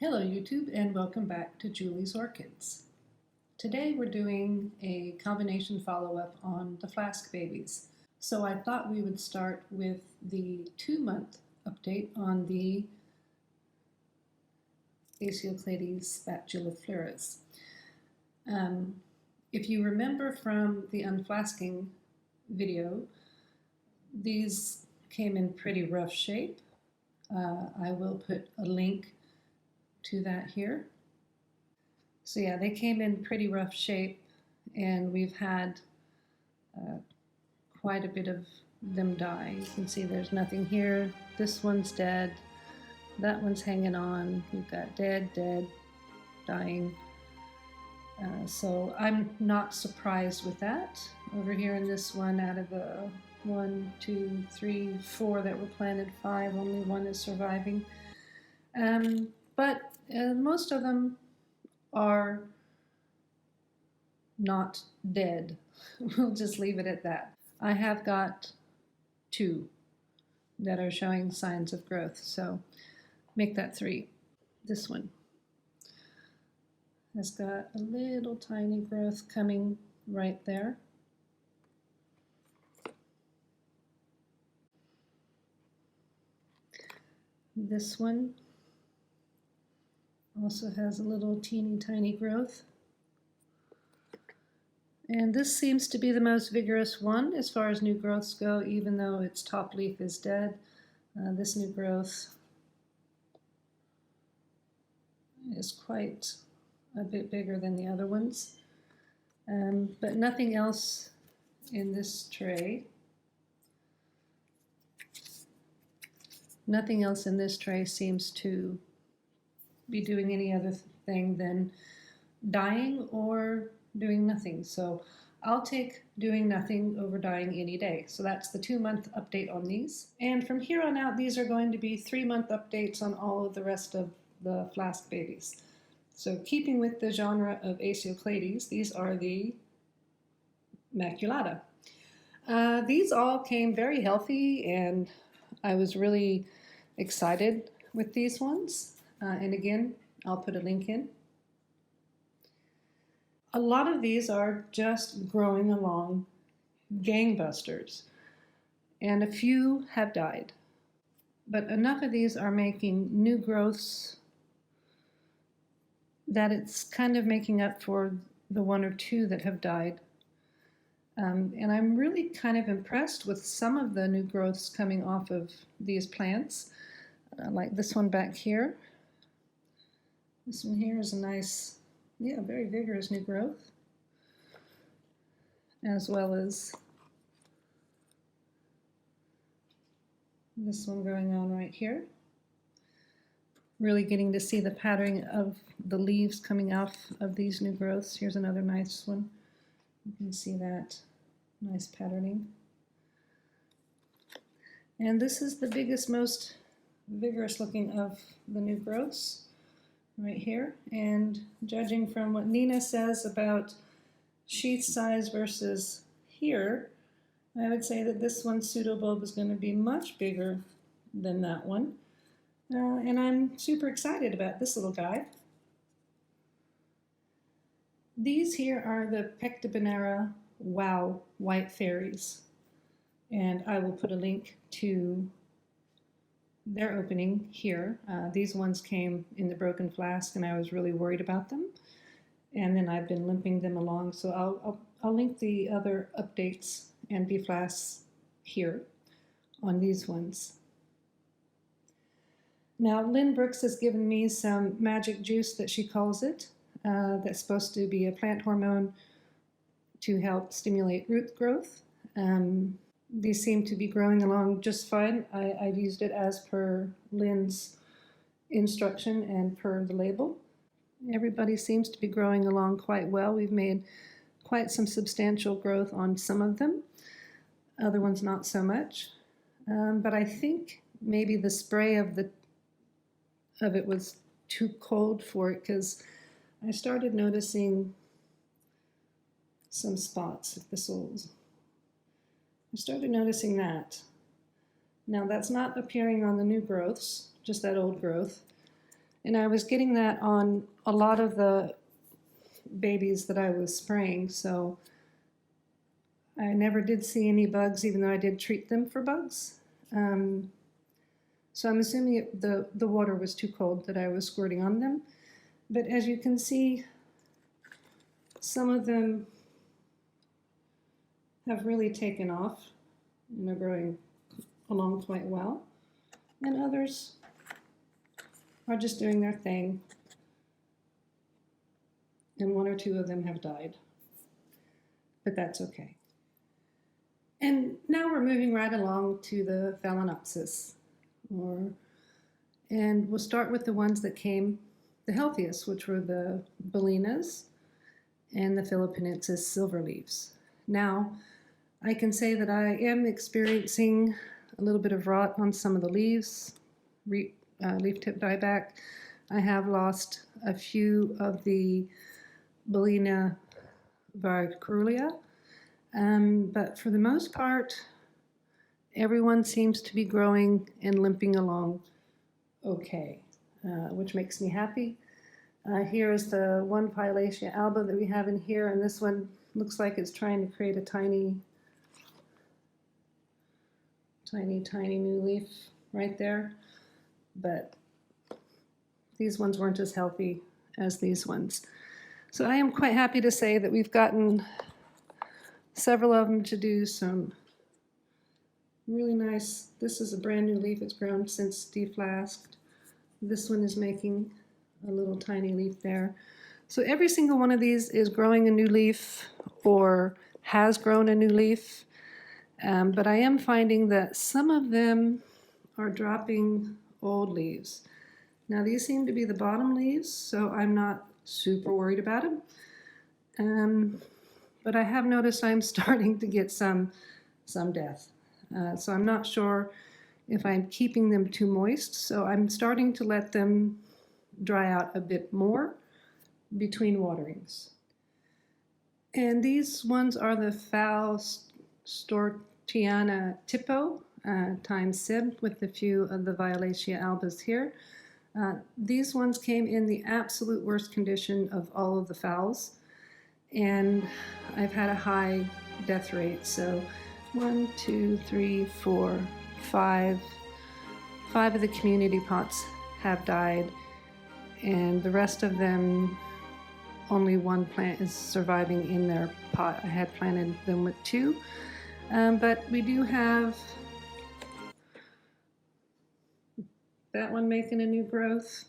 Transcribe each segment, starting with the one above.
Hello YouTube and welcome back to Julie's Orchids. Today we're doing a combination follow-up on the flask babies. So I thought we would start with the 2-month update on the Aceocladys bachelorette. If you remember from the unflasking video, these came in pretty rough shape. I will put a link to that here. So yeah, they came in pretty rough shape, and we've had quite a bit of them die. You can see there's nothing here. This one's dead. That one's hanging on. We've got dead, dying. So I'm not surprised with that. Over here in this one, out of the 1, 2, 3, 4 that were planted, 5, only one is surviving. But most of them are not dead. We'll just leave it at that. I have got 2 that are showing signs of growth, so make that 3. This one has got a little tiny growth coming right there. This one also has a little teeny tiny growth. And this seems to be the most vigorous one as far as new growths go, even though its top leaf is dead. This new growth is quite a bit bigger than the other ones. But nothing else in this tray. Nothing else in this tray seems to be doing any other thing than dying or doing nothing. So I'll take doing nothing over dying any day. So that's the 2-month update on these. And from here on out, these are going to be 3-month updates on all of the rest of the flask babies. So keeping with the genre of Aceocladys, these are the maculata. These all came very healthy, and I was really excited with these ones. And again, I'll put a link in. A lot of these are just growing along gangbusters, and a few have died. But enough of these are making new growths that it's kind of making up for the 1 or 2 that have died. And I'm really kind of impressed with some of the new growths coming off of these plants, like this one back here. This one here is a nice, very vigorous new growth, as well as this one going on right here. Really getting to see the patterning of the leaves coming off of these new growths. Here's another nice one. You can see that nice patterning. And this is the biggest, most vigorous looking of the new growths right here. And judging from what Nina says about sheath size versus here, I would say that this one's pseudobulb is going to be much bigger than that one. And I'm super excited about this little guy. These here are the pectopanera Wow White Fairies, and I will put a link to their opening here. These ones came in the broken flask, and I was really worried about them. And then I've been limping them along, so I'll link the other updates and bee flasks here on these ones. Now, Lynn Brooks has given me some magic juice that she calls it, that's supposed to be a plant hormone to help stimulate root growth. These seem to be growing along just fine. I've used it as per Lynn's instruction and per the label. Everybody seems to be growing along quite well. We've made quite some substantial growth on some of them. Other ones not so much. But I think maybe the spray of it was too cold for it, because I started noticing some spots of thistles. I started noticing that. Now that's not appearing on the new growths, just that old growth. And I was getting that on a lot of the babies that I was spraying, so I never did see any bugs, even though I did treat them for bugs. So I'm assuming the water was too cold that I was squirting on them. But as you can see, some of them have really taken off and are growing along quite well. And others are just doing their thing. And one or two of them have died. But that's okay. And now we're moving right along to the Phalaenopsis. And we'll start with the ones that came the healthiest, which were the balinas and the Philippensis silverleaves. Now, I can say that I am experiencing a little bit of rot on some of the leaves, leaf tip dieback. I have lost a few of the Balina varicorulia, but for the most part, everyone seems to be growing and limping along okay, which makes me happy. Here is the one Violacia alba that we have in here, and this one looks like it's trying to create a tiny new leaf right there, but these ones weren't as healthy as these ones. So I am quite happy to say that we've gotten several of them to do some really nice. This is a brand new leaf. It's grown since deflasked. This one is making a little tiny leaf there. So every single one of these is growing a new leaf or has grown a new leaf. But I am finding that some of them are dropping old leaves. Now these seem to be the bottom leaves, so I'm not super worried about them. But I have noticed I'm starting to get some death. So I'm not sure if I'm keeping them too moist. So I'm starting to let them dry out a bit more between waterings. And these ones are the Faustortiana tipo times Sib with a few of the Violacia albas here. These ones came in the absolute worst condition of all of the phals, and I've had a high death rate. So 1, 2, 3, 4, 5 of the community pots have died, and the rest of them, only one plant is surviving in their pot. I had planted them with 2, but we do have that one making a new growth.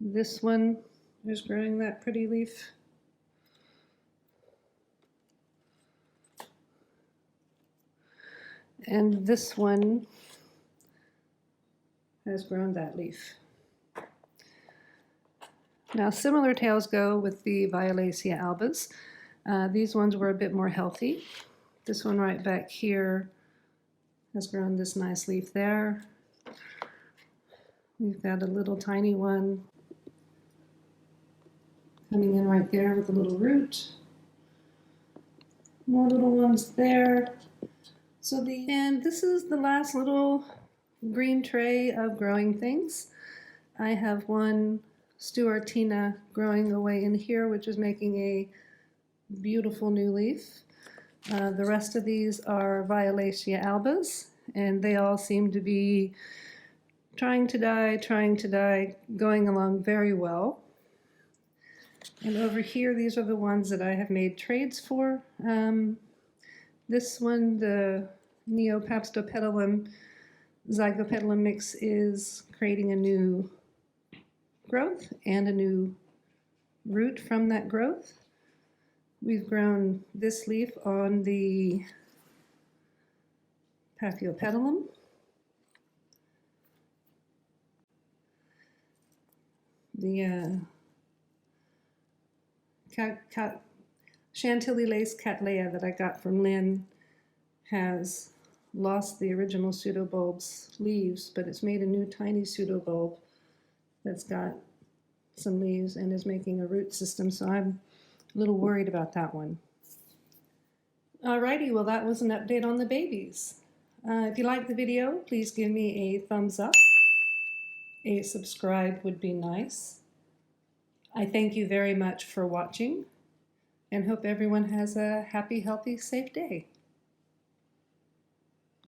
This one is growing that pretty leaf. And this one has grown that leaf. Now similar tales go with the Violacia albas. These ones were a bit more healthy. This one right back here has grown this nice leaf there. We've got a little tiny one coming in right there with a little root. More little ones there. And this is the last little green tray of growing things. I have one Stuartina growing away in here, which is making a beautiful new leaf. The rest of these are Violacia albas, and they all seem to be trying to die, going along very well. And over here, these are the ones that I have made trades for. This one, the Neopapstopetalum Zygopetalum mix, is creating a new growth and a new root from that growth. We've grown this leaf on the Papiopetalum. The Chantilly lace cattleya that I got from Lynn has lost the original pseudobulb's leaves, but it's made a new tiny pseudobulb that's got some leaves and is making a root system, so I'm a little worried about that one. Alrighty, well that was an update on the babies. If you like the video, please give me a thumbs up. A subscribe would be nice. I thank you very much for watching and hope everyone has a happy, healthy, safe day.